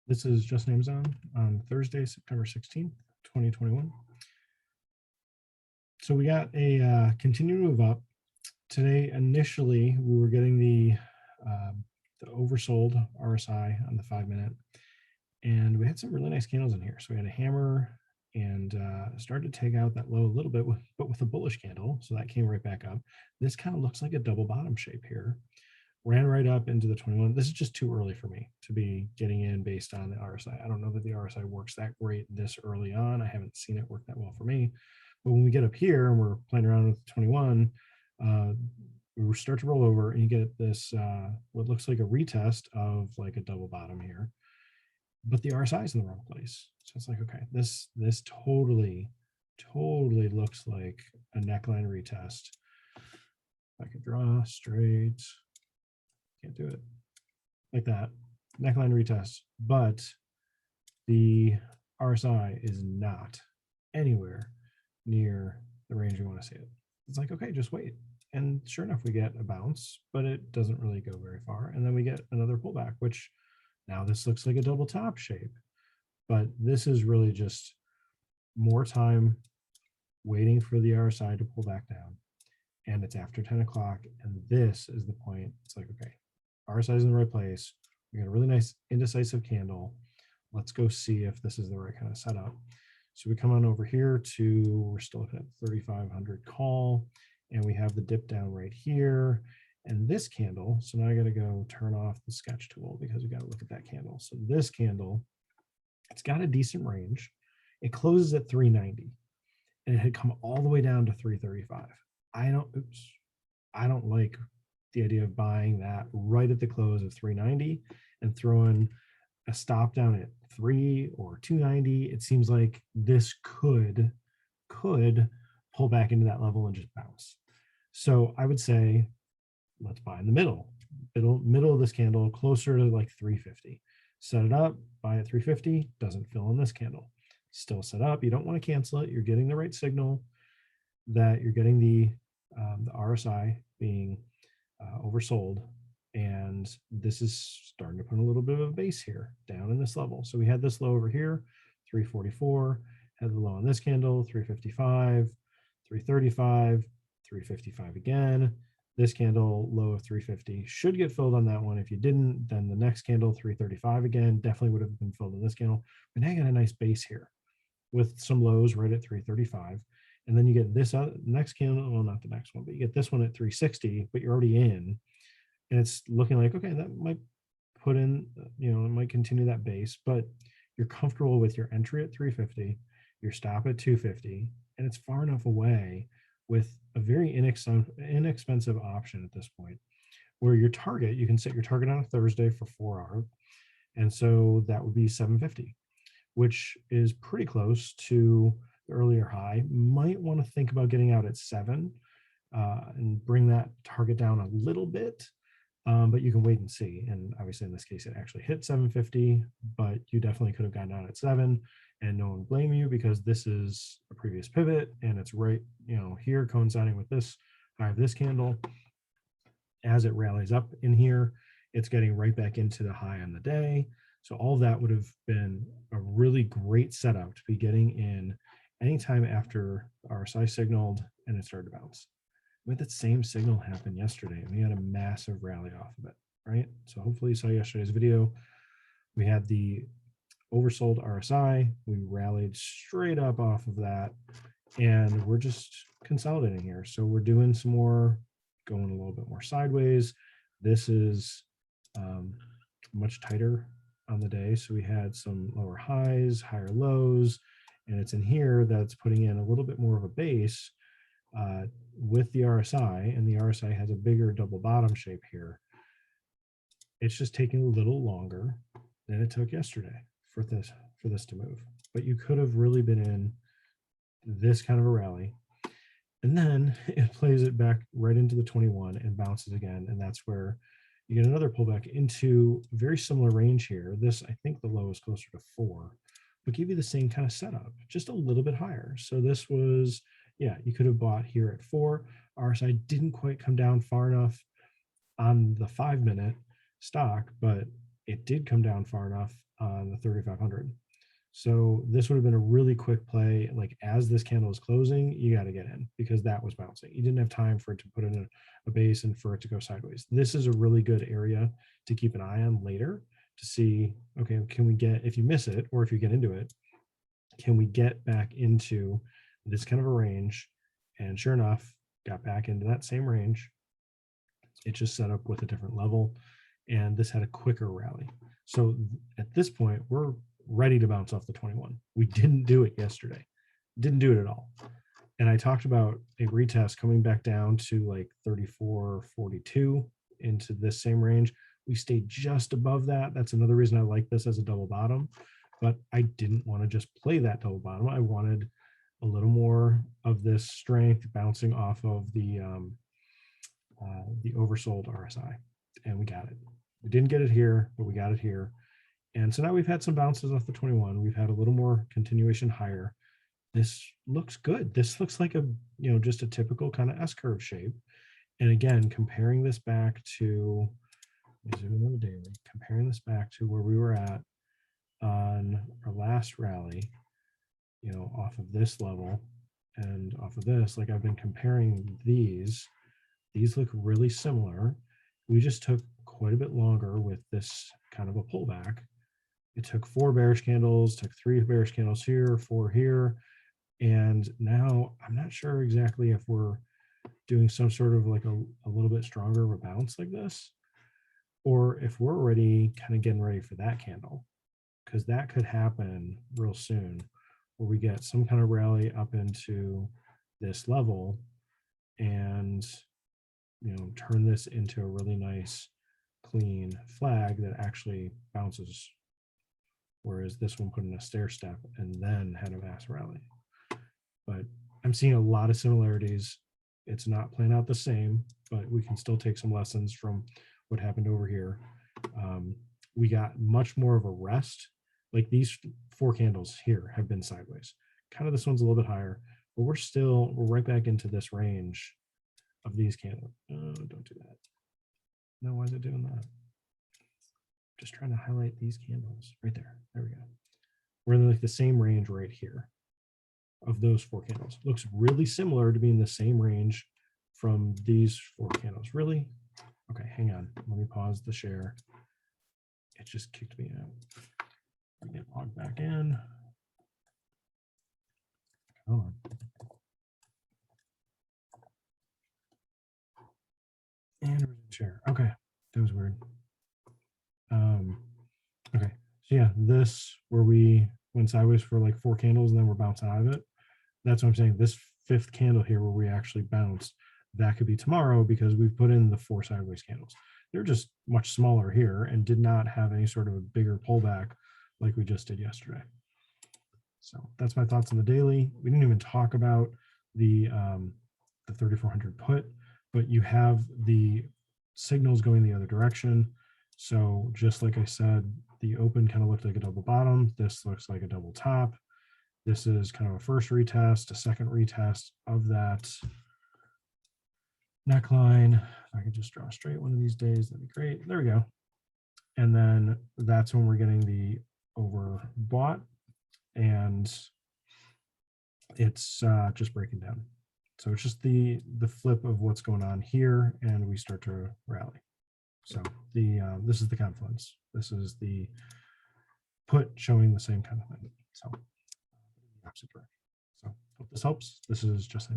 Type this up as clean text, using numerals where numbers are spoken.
This is just AMZN on Thursday, September 16th, 2021. So we got a continued move up. Today, initially, we were getting the oversold RSI on the 5-minute, and we had some really nice candles in here. So we had a hammer and started to take out that low a little bit, but with a bullish candle. So that came right back up. This kind of looks like a double bottom shape here. Ran right up into the 21. This is just too early for me to be getting in based on the RSI. I don't know that the RSI works that great this early on. I haven't seen it work that well for me. But when we get up here and we're playing around with the 21, we start to roll over and you get this, what looks like a retest of like a double bottom here. But the RSI is in the wrong place. So it's like, okay, this totally looks like a neckline retest. I could draw straight. Can't do it like that. Neckline retest, but the RSI is not anywhere near the range we want to see it. It's like, okay, just wait. And sure enough, we get a bounce, but it doesn't really go very far. And then we get another pullback, which now this looks like a double top shape. But this is really just more time waiting for the RSI to pull back down. And it's after 10 o'clock. And this is the point. It's like, okay, RSI is in the right place. We got a really nice indecisive candle. Let's go see if this is the right kind of setup. So we come on over here to, we're still at 3,500 call, and we have the dip down right here. And this candle, so now I got to go turn off the sketch tool because we got to look at that candle. So this candle, it's got a decent range. It closes at 390, and it had come all the way down to 335. I don't like the idea of buying that right at the close of 390 and throwing a stop down at 3 or 290. It seems like this could pull back into that level and just bounce. So I would say let's buy in the middle of this candle, closer to like 350. Set it up, buy at 350, doesn't fill in this candle. Still set up, you don't want to cancel it. You're getting the right signal that you're getting the RSI being oversold, and this is starting to put a little bit of a base here down in this level. So we had this low over here, 344, had the low on this candle, 355, 335, 355 again. This candle low of 350 should get filled on that one. If you didn't, then the next candle 335 again definitely would have been filled in this candle. But now you got a nice base here with some lows right at 335. And then you get this next candle, well, not the next one, but you get this one at 360, but you're already in. And it's looking like, okay, that might put in, it might continue that base, but you're comfortable with your entry at 350, your stop at 250, and it's far enough away with a very inexpensive option at this point, where your target, you can set your target on a Thursday for 4 hours. And so that would be 750, which is pretty close to the earlier high. Might want to think about getting out at 7 and bring that target down a little bit, but you can wait and see. And obviously in this case, it actually hit 750, but you definitely could have gotten out at 7, and no one blame you because this is a previous pivot and it's right, here coinciding with this high of this candle. As it rallies up in here, it's getting right back into the high on the day. So all of that would have been a really great setup to be getting in anytime after RSI signaled and it started to bounce. We had that same signal happen yesterday, and we had a massive rally off of it, right? So hopefully you saw yesterday's video. We had the oversold RSI. We rallied straight up off of that, and we're just consolidating here. So we're doing some more, going a little bit more sideways. This is much tighter on the day. So we had some lower highs, higher lows, and it's in here that's putting in a little bit more of a base with the RSI, and the RSI has a bigger double bottom shape here. It's just taking a little longer than it took yesterday for this to move. But you could have really been in this kind of a rally, and then it plays it back right into the 21 and bounces again, and that's where you get another pullback into a very similar range here. This, I think the low is closer to 4, but give you the same kind of setup, just a little bit higher. So this was, you could have bought here at 4. RSI didn't quite come down far enough on the 5-minute stock, but it did come down far enough on the 3,500. So this would have been a really quick play. Like as this candle is closing, you got to get in because that was bouncing. You didn't have time for it to put in a base and for it to go sideways. This is a really good area to keep an eye on later to see, okay, can we get, if you miss it or if you get into it, can we get back into this kind of a range? And sure enough, got back into that same range. It just set up with a different level and this had a quicker rally. So at this point, we're ready to bounce off the 21. We didn't do it yesterday. Didn't do it at all. And I talked about a retest coming back down to like 34.42 into this same range. We stayed just above that. That's another reason I like this as a double bottom. But I didn't want to just play that double bottom. I wanted a little more of this strength bouncing off of the oversold RSI, and we got it. We didn't get it here, but we got it here. And so now we've had some bounces off the 21. We've had a little more continuation higher. This looks good. This looks like a, just a typical kind of S-curve shape. And again, comparing this back to, zoom in on the daily, comparing this back to where we were at on our last rally, off of this level and off of this, like I've been comparing these look really similar. We just took quite a bit longer with this kind of a pullback. It took 4 bearish candles, took 3 bearish candles here, 4 here. And now I'm not sure exactly if we're doing some sort of like a little bit stronger of a bounce like this, or if we're already kind of getting ready for that candle, because that could happen real soon, where we get some kind of rally up into this level and, turn this into a really nice, clean flag that actually bounces. Whereas this one put in a stair step and then had a mass rally. But I'm seeing a lot of similarities. It's not playing out the same, but we can still take some lessons from what happened over here. We got much more of a rest. Like these 4 candles here have been sideways. Kind of this one's a little bit higher, but we're right back into this range of these candles. Oh, don't do that. No, why is it doing that? Just trying to highlight these candles right there. There we go. We're in like the same range right here of those 4 candles. Looks really similar to being the same range from these 4 candles. Really? Okay, hang on. Let me pause the share. It just kicked me out. Let me get logged back in. Come on. And share. Okay, that was weird. Okay, so yeah, this where we went sideways for like 4 candles and then we're bouncing out of it. That's what I'm saying. This 5th candle here where we actually bounced, that could be tomorrow because we've put in the 4 sideways candles. They're just much smaller here and did not have any sort of a bigger pullback like we just did yesterday. So that's my thoughts on the daily. We didn't even talk about the 3,400 put, but you have the signals going the other direction. So just like I said, the open kind of looked like a double bottom. This looks like a double top. This is kind of a first retest, a second retest of that neckline. If I could just draw straight one of these days, that'd be great. There we go. And then that's when we're getting the overbought and it's just breaking down. So it's just the flip of what's going on here and we start to rally. So this is the confluence. This is the put showing the same kind of thing. So opposite direction. So hope this helps. This is just